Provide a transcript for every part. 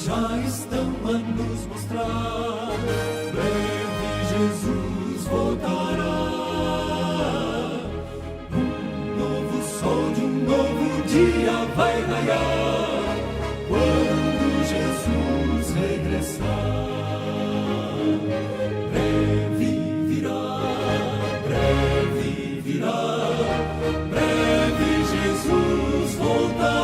Já estão a nos mostrar, breve Jesus voltará. Um novo sol de um novo dia vai raiar, quando Jesus regressar. Breve virá, breve virá, breve Jesus voltará.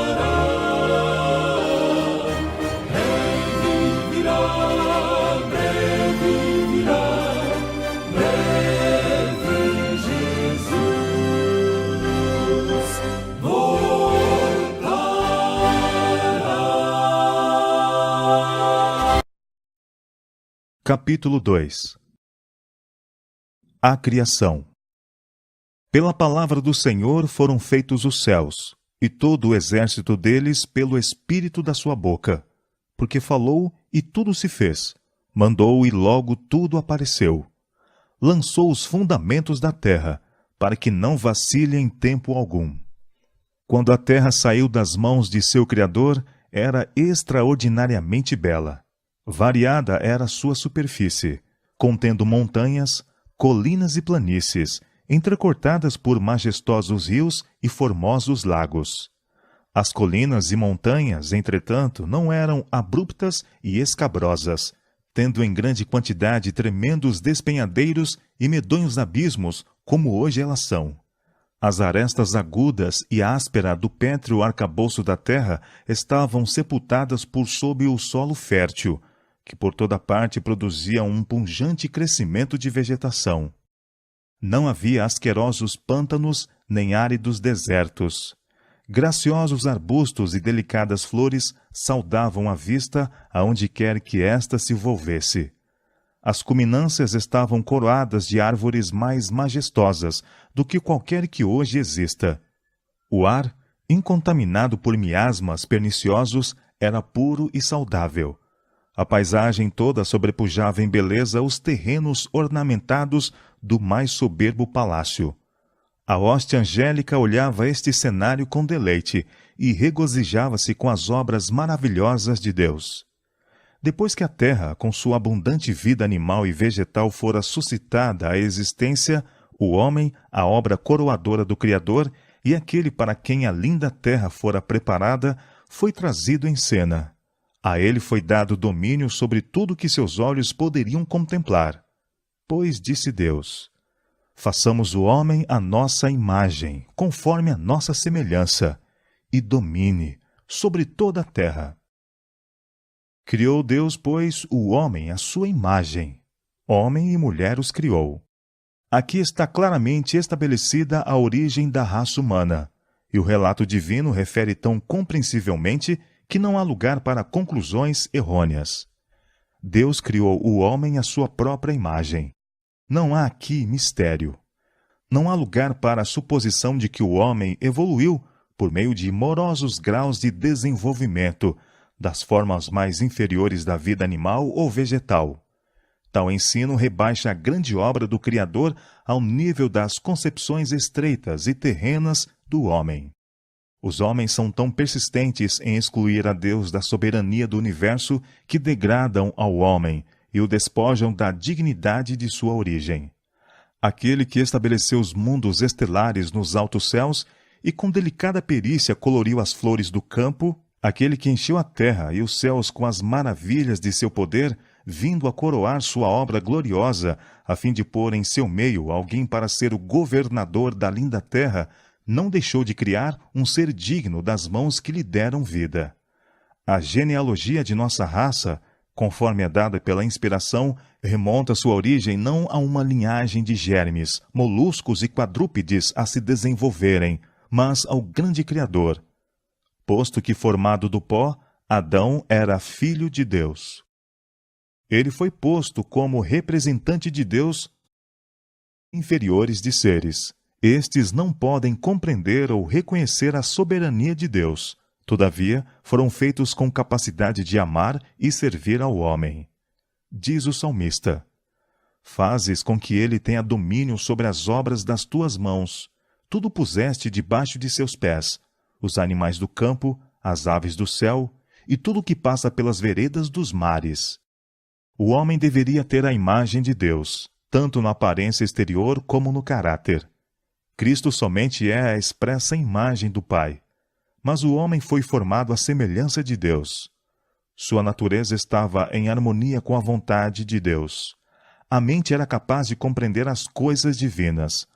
Capítulo 2. A criação. Pela palavra do Senhor foram feitos os céus, e todo o exército deles pelo espírito da sua boca. Porque falou, e tudo se fez. Mandou, e logo tudo apareceu. Lançou os fundamentos da terra, para que não vacile em tempo algum. Quando a terra saiu das mãos de seu Criador, era extraordinariamente bela. Variada era sua superfície, contendo montanhas, colinas e planícies, entrecortadas por majestosos rios e formosos lagos. As colinas e montanhas, entretanto, não eram abruptas e escabrosas, tendo em grande quantidade tremendos despenhadeiros e medonhos abismos, como hoje elas são. As arestas agudas e áspera do pétreo arcabouço da terra estavam sepultadas por sob o solo fértil, que por toda parte produzia um pungente crescimento de vegetação. Não havia asquerosos pântanos, nem áridos desertos. Graciosos arbustos e delicadas flores saudavam a vista aonde quer que esta se volvesse. As cuminâncias estavam coroadas de árvores mais majestosas do que qualquer que hoje exista. O ar, incontaminado por miasmas perniciosos, era puro e saudável. A paisagem toda sobrepujava em beleza os terrenos ornamentados do mais soberbo palácio. A hoste angélica olhava este cenário com deleite e regozijava-se com as obras maravilhosas de Deus. Depois que a terra, com sua abundante vida animal e vegetal, fora suscitada à existência, o homem, a obra coroadora do Criador, e aquele para quem a linda terra fora preparada, foi trazido em cena. A ele foi dado domínio sobre tudo que seus olhos poderiam contemplar. Pois disse Deus: façamos o homem à nossa imagem, conforme a nossa semelhança, e domine sobre toda a terra. Criou Deus, pois, o homem à sua imagem. Homem e mulher os criou. Aqui está claramente estabelecida a origem da raça humana, e o relato divino refere tão compreensivelmente que não há lugar para conclusões errôneas. Deus criou o homem à sua própria imagem. Não há aqui mistério. Não há lugar para a suposição de que o homem evoluiu por meio de morosos graus de desenvolvimento, das formas mais inferiores da vida animal ou vegetal. Tal ensino rebaixa a grande obra do Criador ao nível das concepções estreitas e terrenas do homem. Os homens são tão persistentes em excluir a Deus da soberania do universo que degradam ao homem e o despojam da dignidade de sua origem. Aquele que estabeleceu os mundos estelares nos altos céus e com delicada perícia coloriu as flores do campo, aquele que encheu a terra e os céus com as maravilhas de seu poder, vindo a coroar sua obra gloriosa, a fim de pôr em seu meio alguém para ser o governador da linda terra, não deixou de criar um ser digno das mãos que lhe deram vida. A genealogia de nossa raça, conforme é dada pela inspiração, remonta sua origem não a uma linhagem de germes, moluscos e quadrúpedes a se desenvolverem, mas ao grande Criador. Posto que formado do pó, Adão era filho de Deus. Ele foi posto como representante de Deus inferiores de seres. Estes não podem compreender ou reconhecer a soberania de Deus. Todavia, foram feitos com capacidade de amar e servir ao homem. Diz o salmista: Fazes com que ele tenha domínio sobre as obras das tuas mãos. Tudo puseste debaixo de seus pés, os animais do campo, as aves do céu, e tudo que passa pelas veredas dos mares. O homem deveria ter a imagem de Deus, tanto na aparência exterior como no caráter. Cristo somente é a expressa imagem do Pai. Mas o homem foi formado à semelhança de Deus. Sua natureza estava em harmonia com a vontade de Deus. A mente era capaz de compreender as coisas divinas.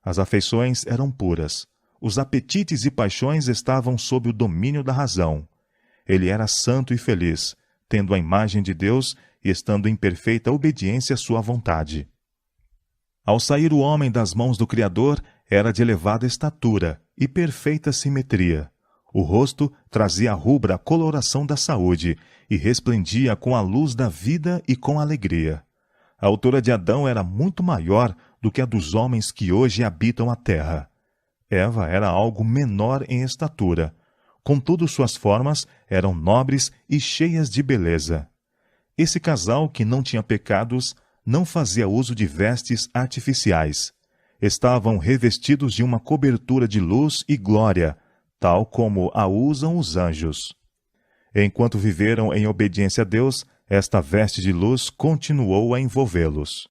As afeições eram puras. Os apetites e paixões estavam sob o domínio da razão. Ele era santo e feliz, tendo a imagem de Deus e estando em perfeita obediência à sua vontade. Ao sair o homem das mãos do Criador, era de elevada estatura e perfeita simetria. O rosto trazia a rubra coloração da saúde e resplendia com a luz da vida e com alegria. A altura de Adão era muito maior do que a dos homens que hoje habitam a terra. Eva era algo menor em estatura. Contudo, suas formas eram nobres e cheias de beleza. Esse casal, que não tinha pecados, não fazia uso de vestes artificiais. Estavam revestidos de uma cobertura de luz e glória, tal como a usam os anjos. Enquanto viveram em obediência a Deus, esta veste de luz continuou a envolvê-los.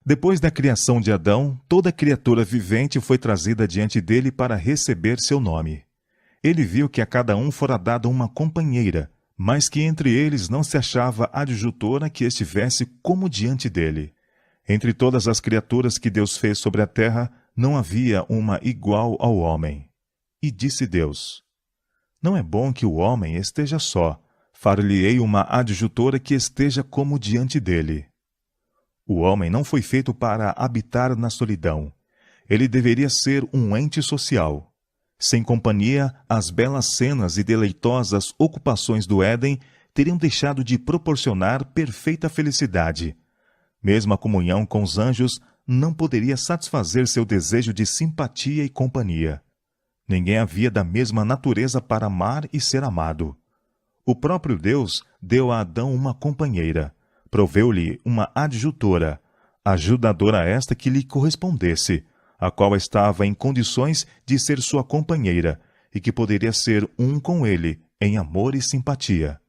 Depois da criação de Adão, toda criatura vivente foi trazida diante dele para receber seu nome. Ele viu que a cada um fora dada uma companheira, mas que entre eles não se achava adjutora que estivesse como diante dele. Entre todas as criaturas que Deus fez sobre a terra, não havia uma igual ao homem. E disse Deus: Não é bom que o homem esteja só. Far-lhe-ei uma adjutora que esteja como diante dele. O homem não foi feito para habitar na solidão. Ele deveria ser um ente social. Sem companhia, as belas cenas e deleitosas ocupações do Éden teriam deixado de proporcionar perfeita felicidade. Mesmo a comunhão com os anjos não poderia satisfazer seu desejo de simpatia e companhia. Ninguém havia da mesma natureza para amar e ser amado. O próprio Deus deu a Adão uma companheira, proveu-lhe uma adjutora, ajudadora esta que lhe correspondesse, a qual estava em condições de ser sua companheira e que poderia ser um com ele em amor e simpatia.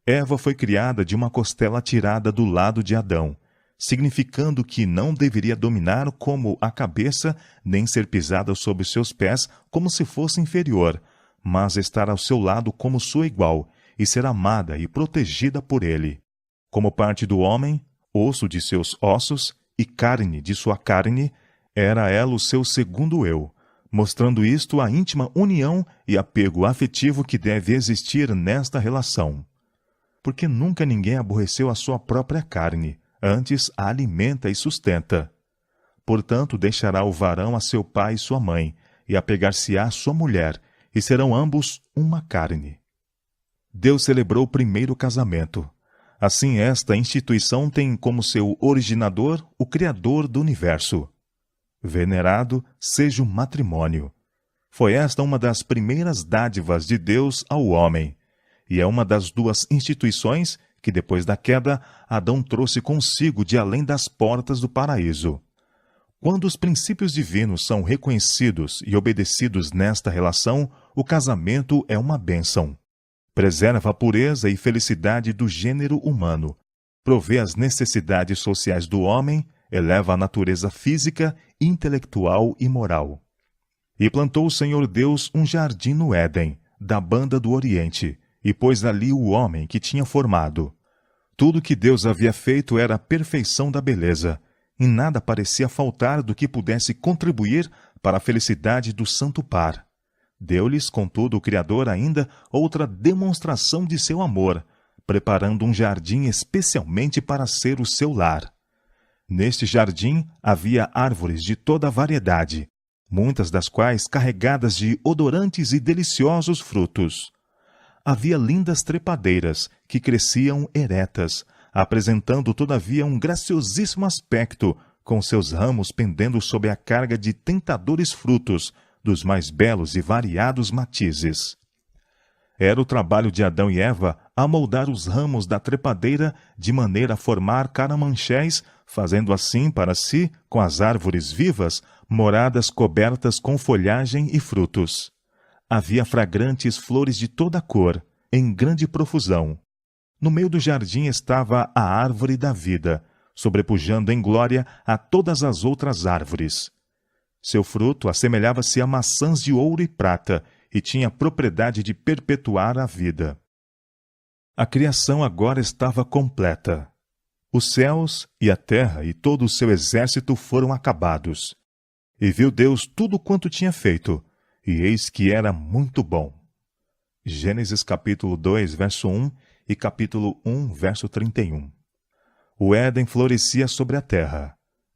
Eva foi criada de uma costela tirada do lado de Adão, significando que não deveria dominar como a cabeça, nem ser pisada sob seus pés como se fosse inferior, mas estar ao seu lado como sua igual e ser amada e protegida por ele. Como parte do homem, osso de seus ossos e carne de sua carne, era ela o seu segundo eu, mostrando isto a íntima união e apego afetivo que deve existir nesta relação. Porque nunca ninguém aborreceu a sua própria carne, antes a alimenta e sustenta. Portanto, deixará o varão a seu pai e sua mãe, e apegar-se-á à sua mulher, e serão ambos uma carne. Deus celebrou o primeiro casamento. Assim, esta instituição tem como seu originador o Criador do universo. Venerado seja o matrimônio. Foi esta uma das primeiras dádivas de Deus ao homem, e é uma das duas instituições que, depois da queda, Adão trouxe consigo de além das portas do paraíso. Quando os princípios divinos são reconhecidos e obedecidos nesta relação, o casamento é uma bênção. Preserva a pureza e felicidade do gênero humano, provê as necessidades sociais do homem, eleva a natureza física, intelectual e moral. E plantou o Senhor Deus um jardim no Éden, da banda do Oriente, e pôs ali o homem que tinha formado. Tudo que Deus havia feito era a perfeição da beleza, e nada parecia faltar do que pudesse contribuir para a felicidade do santo par. Deu-lhes, contudo, o Criador ainda outra demonstração de seu amor, preparando um jardim especialmente para ser o seu lar. Neste jardim havia árvores de toda variedade, muitas das quais carregadas de odorantes e deliciosos frutos. Havia lindas trepadeiras que cresciam eretas, apresentando todavia um graciosíssimo aspecto, com seus ramos pendendo sob a carga de tentadores frutos, dos mais belos e variados matizes. Era o trabalho de Adão e Eva amoldar os ramos da trepadeira de maneira a formar caramanchés, fazendo assim para si, com as árvores vivas, moradas cobertas com folhagem e frutos. Havia fragrantes flores de toda cor, em grande profusão. No meio do jardim estava a árvore da vida, sobrepujando em glória a todas as outras árvores. Seu fruto assemelhava-se a maçãs de ouro e prata, e tinha propriedade de perpetuar a vida. A criação agora estava completa. Os céus e a terra e todo o seu exército foram acabados. E viu Deus tudo quanto tinha feito, e eis que era muito bom. Gênesis capítulo 2, verso 1 e capítulo 1, verso 31. O Éden florescia sobre a terra.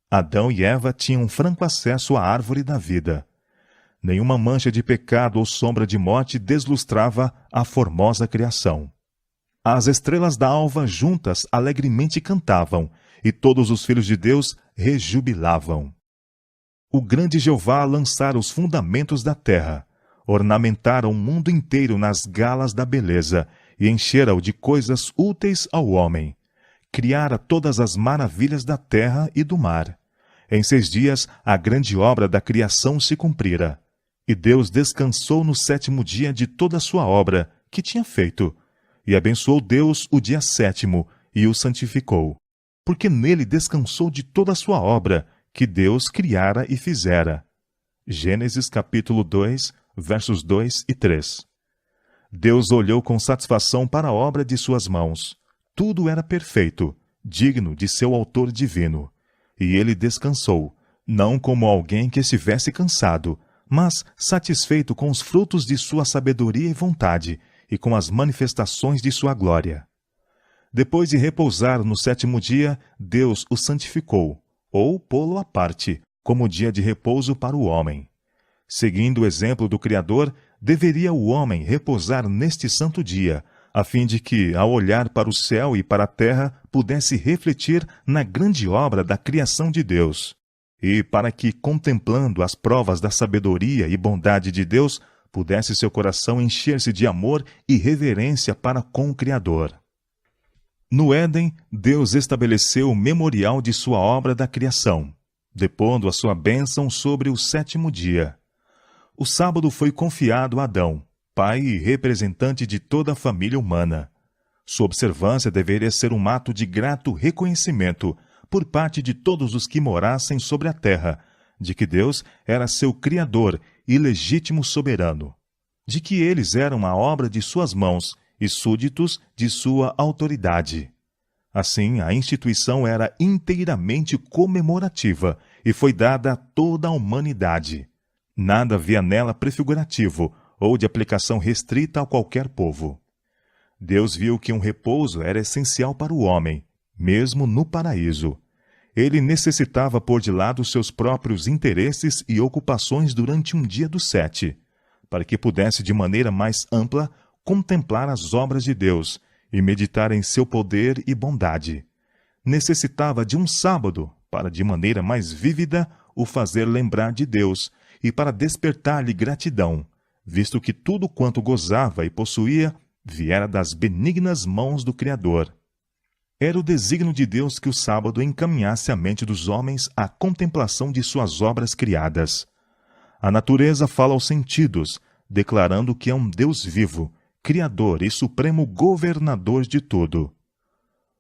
Adão e Eva tinham franco acesso à árvore da vida. Nenhuma mancha de pecado ou sombra de morte deslustrava a formosa criação. As estrelas da alva juntas alegremente cantavam, e todos os filhos de Deus rejubilavam. O grande Jeová lançara os fundamentos da terra, ornamentara o mundo inteiro nas galas da beleza, e enchera-o de coisas úteis ao homem. Criara todas as maravilhas da terra e do mar. Em 6 dias a grande obra da criação se cumprira. E Deus descansou no 7º dia de toda a sua obra, que tinha feito. E abençoou Deus o dia 7º, e o santificou. Porque nele descansou de toda a sua obra, que Deus criara e fizera. Gênesis capítulo 2, versos 2 e 3. Deus olhou com satisfação para a obra de suas mãos. Tudo era perfeito, digno de seu autor divino. E ele descansou, não como alguém que estivesse cansado, mas satisfeito com os frutos de sua sabedoria e vontade, e com as manifestações de sua glória. Depois de repousar no 7º dia, Deus o santificou, ou pô-lo à parte, como dia de repouso para o homem. Seguindo o exemplo do Criador, deveria o homem repousar neste santo dia, a fim de que, ao olhar para o céu e para a terra, pudesse refletir na grande obra da criação de Deus. E para que, contemplando as provas da sabedoria e bondade de Deus, pudesse seu coração encher-se de amor e reverência para com o Criador. No Éden, Deus estabeleceu o memorial de sua obra da criação, depondo a sua bênção sobre o 7º dia. O sábado foi confiado a Adão, pai e representante de toda a família humana. Sua observância deveria ser um ato de grato reconhecimento por parte de todos os que morassem sobre a terra, de que Deus era seu Criador e legítimo soberano, de que eles eram a obra de suas mãos e súditos de sua autoridade. Assim, a instituição era inteiramente comemorativa e foi dada a toda a humanidade. Nada havia nela prefigurativo ou de aplicação restrita a qualquer povo. Deus viu que um repouso era essencial para o homem, mesmo no paraíso. Ele necessitava pôr de lado seus próprios interesses e ocupações durante um dia dos 7, para que pudesse de maneira mais ampla contemplar as obras de Deus e meditar em seu poder e bondade. Necessitava de um sábado para, de maneira mais vívida, o fazer lembrar de Deus e para despertar-lhe gratidão, visto que tudo quanto gozava e possuía viera das benignas mãos do Criador. Era o desígnio de Deus que o sábado encaminhasse a mente dos homens à contemplação de suas obras criadas. A natureza fala aos sentidos, declarando que é um Deus vivo, Criador e supremo governador de tudo.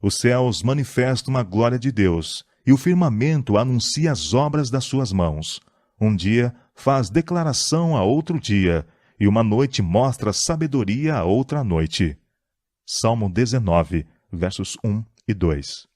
Os céus manifestam a glória de Deus, e o firmamento anuncia as obras das suas mãos. Um dia faz declaração a outro dia, e uma noite mostra sabedoria a outra noite. Salmo 19, versos 1 e 2.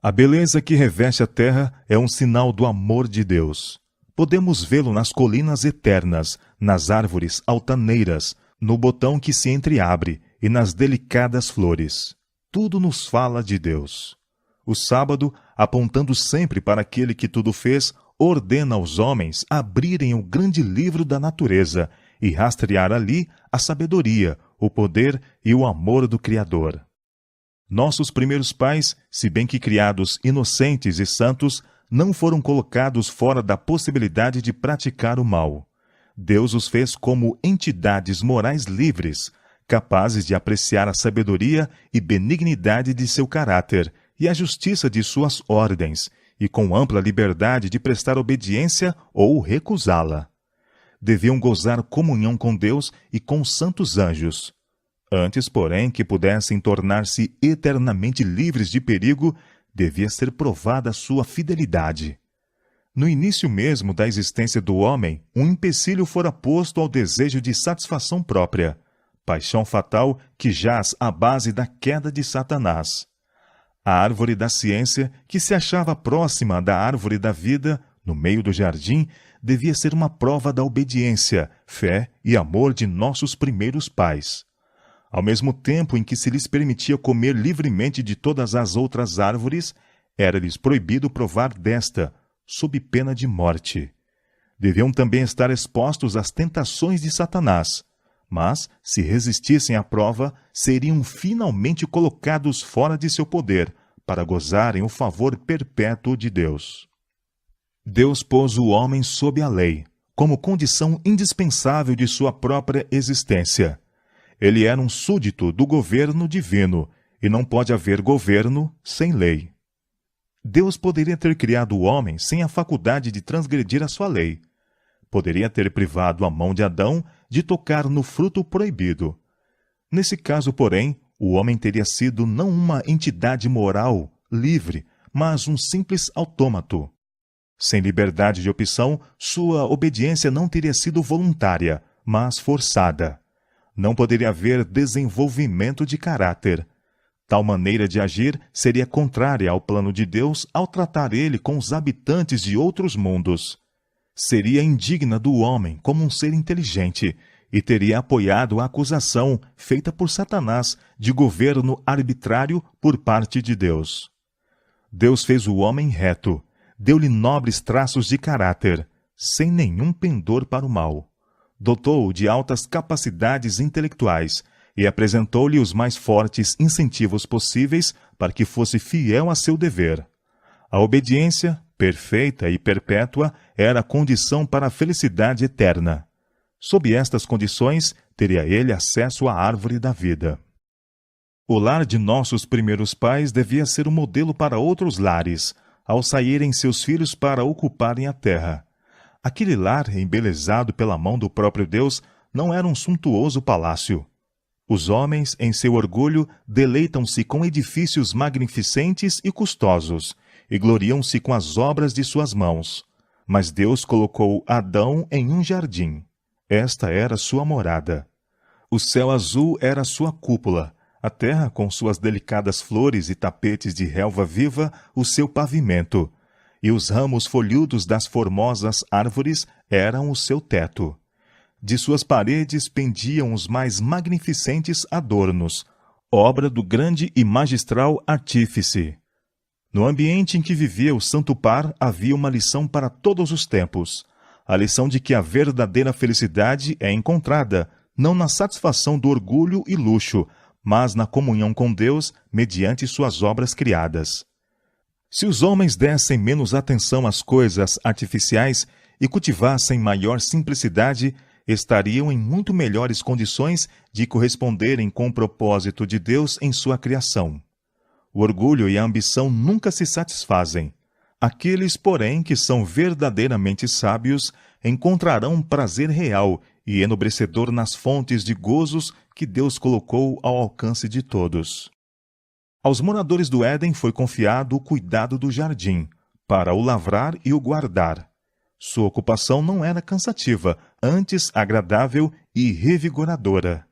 A beleza que reveste a terra é um sinal do amor de Deus. Podemos vê-lo nas colinas eternas, nas árvores altaneiras, no botão que se entreabre e nas delicadas flores. Tudo nos fala de Deus. O sábado, apontando sempre para aquele que tudo fez, ordena aos homens abrirem o grande livro da natureza e rastrear ali a sabedoria, o poder e o amor do Criador. Nossos primeiros pais, se bem que criados inocentes e santos, não foram colocados fora da possibilidade de praticar o mal. Deus os fez como entidades morais livres, capazes de apreciar a sabedoria e benignidade de seu caráter e a justiça de suas ordens, e com ampla liberdade de prestar obediência ou recusá-la. Deviam gozar comunhão com Deus e com os santos anjos. Antes, porém, que pudessem tornar-se eternamente livres de perigo, devia ser provada a sua fidelidade. No início mesmo da existência do homem, um empecilho fora posto ao desejo de satisfação própria, paixão fatal que jaz à base da queda de Satanás. A árvore da ciência, que se achava próxima da árvore da vida, no meio do jardim, devia ser uma prova da obediência, fé e amor de nossos primeiros pais. Ao mesmo tempo em que se lhes permitia comer livremente de todas as outras árvores, era-lhes proibido provar desta, sob pena de morte. Deviam também estar expostos às tentações de Satanás, mas, se resistissem à prova, seriam finalmente colocados fora de seu poder, para gozarem o favor perpétuo de Deus. Deus pôs o homem sob a lei, como condição indispensável de sua própria existência. Ele era um súdito do governo divino, e não pode haver governo sem lei. Deus poderia ter criado o homem sem a faculdade de transgredir a sua lei. Poderia ter privado a mão de Adão de tocar no fruto proibido. Nesse caso, porém, o homem teria sido não uma entidade moral, livre, mas um simples autômato. Sem liberdade de opção, sua obediência não teria sido voluntária, mas forçada. Não poderia haver desenvolvimento de caráter. Tal maneira de agir seria contrária ao plano de Deus ao tratar ele com os habitantes de outros mundos. Seria indigna do homem como um ser inteligente e teria apoiado a acusação feita por Satanás de governo arbitrário por parte de Deus. Deus fez o homem reto, deu-lhe nobres traços de caráter, sem nenhum pendor para o mal. Dotou-o de altas capacidades intelectuais e apresentou-lhe os mais fortes incentivos possíveis para que fosse fiel a seu dever. A obediência, perfeita e perpétua, era a condição para a felicidade eterna. Sob estas condições, teria ele acesso à árvore da vida. O lar de nossos primeiros pais devia ser um modelo para outros lares, ao saírem seus filhos para ocuparem a terra. Aquele lar, embelezado pela mão do próprio Deus, não era um suntuoso palácio. Os homens, em seu orgulho, deleitam-se com edifícios magnificentes e custosos, e gloriam-se com as obras de suas mãos. Mas Deus colocou Adão em um jardim. Esta era sua morada. O céu azul era sua cúpula, a terra, com suas delicadas flores e tapetes de relva viva, o seu pavimento, e os ramos folhudos das formosas árvores eram o seu teto. De suas paredes pendiam os mais magnificentes adornos, obra do grande e magistral artífice. No ambiente em que vivia o Santo Par havia uma lição para todos os tempos, a lição de que a verdadeira felicidade é encontrada, não na satisfação do orgulho e luxo, mas na comunhão com Deus mediante suas obras criadas. Se os homens dessem menos atenção às coisas artificiais e cultivassem maior simplicidade, estariam em muito melhores condições de corresponderem com o propósito de Deus em sua criação. O orgulho e a ambição nunca se satisfazem. Aqueles, porém, que são verdadeiramente sábios, encontrarão um prazer real e enobrecedor nas fontes de gozos que Deus colocou ao alcance de todos. Aos moradores do Éden foi confiado o cuidado do jardim, para o lavrar e o guardar. Sua ocupação não era cansativa, antes agradável e revigoradora.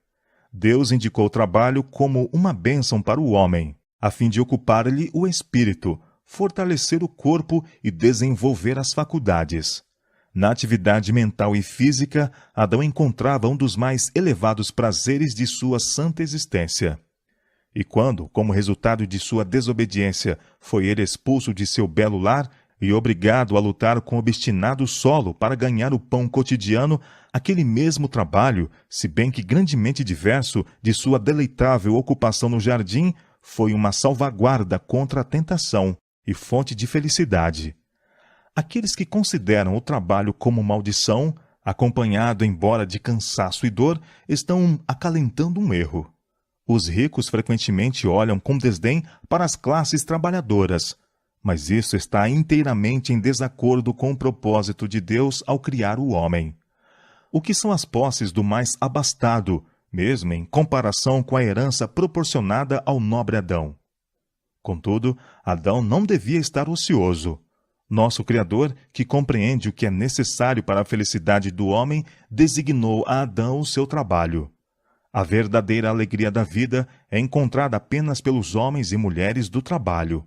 Deus indicou o trabalho como uma bênção para o homem, a fim de ocupar-lhe o espírito, fortalecer o corpo e desenvolver as faculdades. Na atividade mental e física, Adão encontrava um dos mais elevados prazeres de sua santa existência. E quando, como resultado de sua desobediência, foi ele expulso de seu belo lar e obrigado a lutar com o obstinado solo para ganhar o pão cotidiano, aquele mesmo trabalho, se bem que grandemente diverso de sua deleitável ocupação no jardim, foi uma salvaguarda contra a tentação e fonte de felicidade. Aqueles que consideram o trabalho como maldição, acompanhado embora de cansaço e dor, estão acalentando um erro. Os ricos frequentemente olham com desdém para as classes trabalhadoras, mas isso está inteiramente em desacordo com o propósito de Deus ao criar o homem. O que são as posses do mais abastado, mesmo em comparação com a herança proporcionada ao nobre Adão? Contudo, Adão não devia estar ocioso. Nosso Criador, que compreende o que é necessário para a felicidade do homem, designou a Adão o seu trabalho. A verdadeira alegria da vida é encontrada apenas pelos homens e mulheres do trabalho.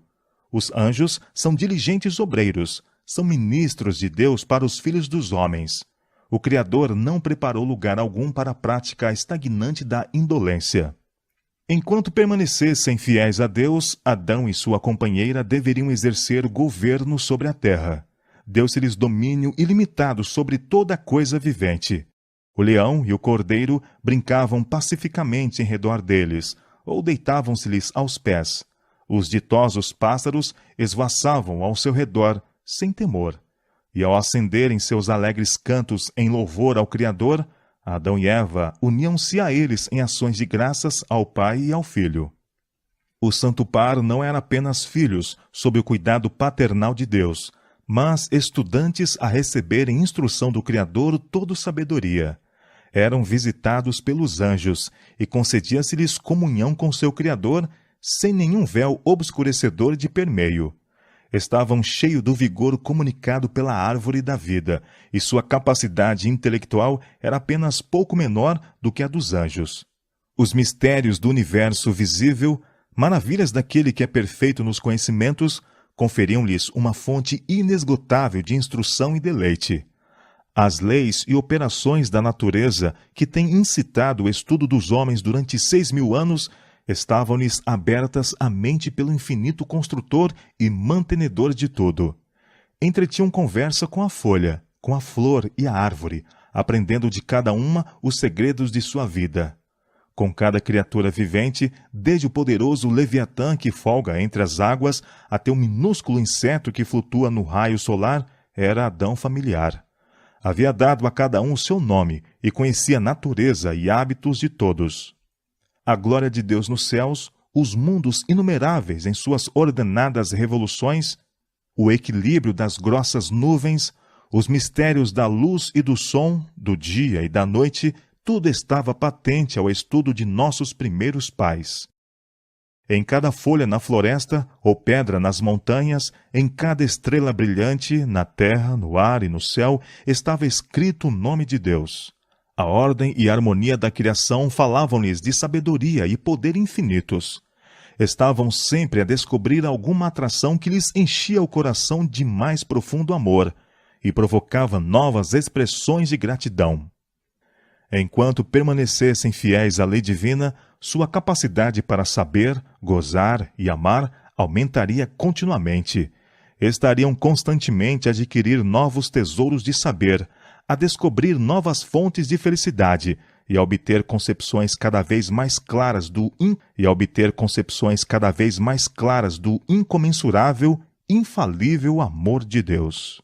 Os anjos são diligentes obreiros, são ministros de Deus para os filhos dos homens. O Criador não preparou lugar algum para a prática estagnante da indolência. Enquanto permanecessem fiéis a Deus, Adão e sua companheira deveriam exercer governo sobre a terra. Deu-se-lhes domínio ilimitado sobre toda coisa vivente. O leão e o cordeiro brincavam pacificamente em redor deles, ou deitavam-se-lhes aos pés. Os ditosos pássaros esvoaçavam ao seu redor, sem temor. E ao acenderem seus alegres cantos em louvor ao Criador, Adão e Eva uniam-se a eles em ações de graças ao Pai e ao Filho. O santo par não era apenas filhos, sob o cuidado paternal de Deus, mas estudantes a receberem instrução do Criador toda sabedoria. Eram visitados pelos anjos, e concedia-se-lhes comunhão com seu Criador, sem nenhum véu obscurecedor de permeio. Estavam cheios do vigor comunicado pela árvore da vida, e sua capacidade intelectual era apenas pouco menor do que a dos anjos. Os mistérios do universo visível, maravilhas daquele que é perfeito nos conhecimentos, conferiam-lhes uma fonte inesgotável de instrução e deleite. As leis e operações da natureza, que têm incitado o estudo dos homens durante 6.000 anos, estavam-lhes abertas à mente pelo infinito construtor e mantenedor de tudo. Entretinham conversa com a folha, com a flor e a árvore, aprendendo de cada uma os segredos de sua vida. Com cada criatura vivente, desde o poderoso Leviatã que folga entre as águas até o minúsculo inseto que flutua no raio solar, era Adão familiar. Havia dado a cada um o seu nome e conhecia a natureza e hábitos de todos. A glória de Deus nos céus, os mundos inumeráveis em suas ordenadas revoluções, o equilíbrio das grossas nuvens, os mistérios da luz e do som, do dia e da noite, tudo estava patente ao estudo de nossos primeiros pais. Em cada folha na floresta ou pedra nas montanhas, em cada estrela brilhante, na terra, no ar e no céu, estava escrito o nome de Deus. A ordem e a harmonia da criação falavam-lhes de sabedoria e poder infinitos. Estavam sempre a descobrir alguma atração que lhes enchia o coração de mais profundo amor e provocava novas expressões de gratidão. Enquanto permanecessem fiéis à lei divina, sua capacidade para saber, gozar e amar aumentaria continuamente. Estariam constantemente a adquirir novos tesouros de saber, a descobrir novas fontes de felicidade e a obter concepções cada vez mais claras do incomensurável, infalível amor de Deus.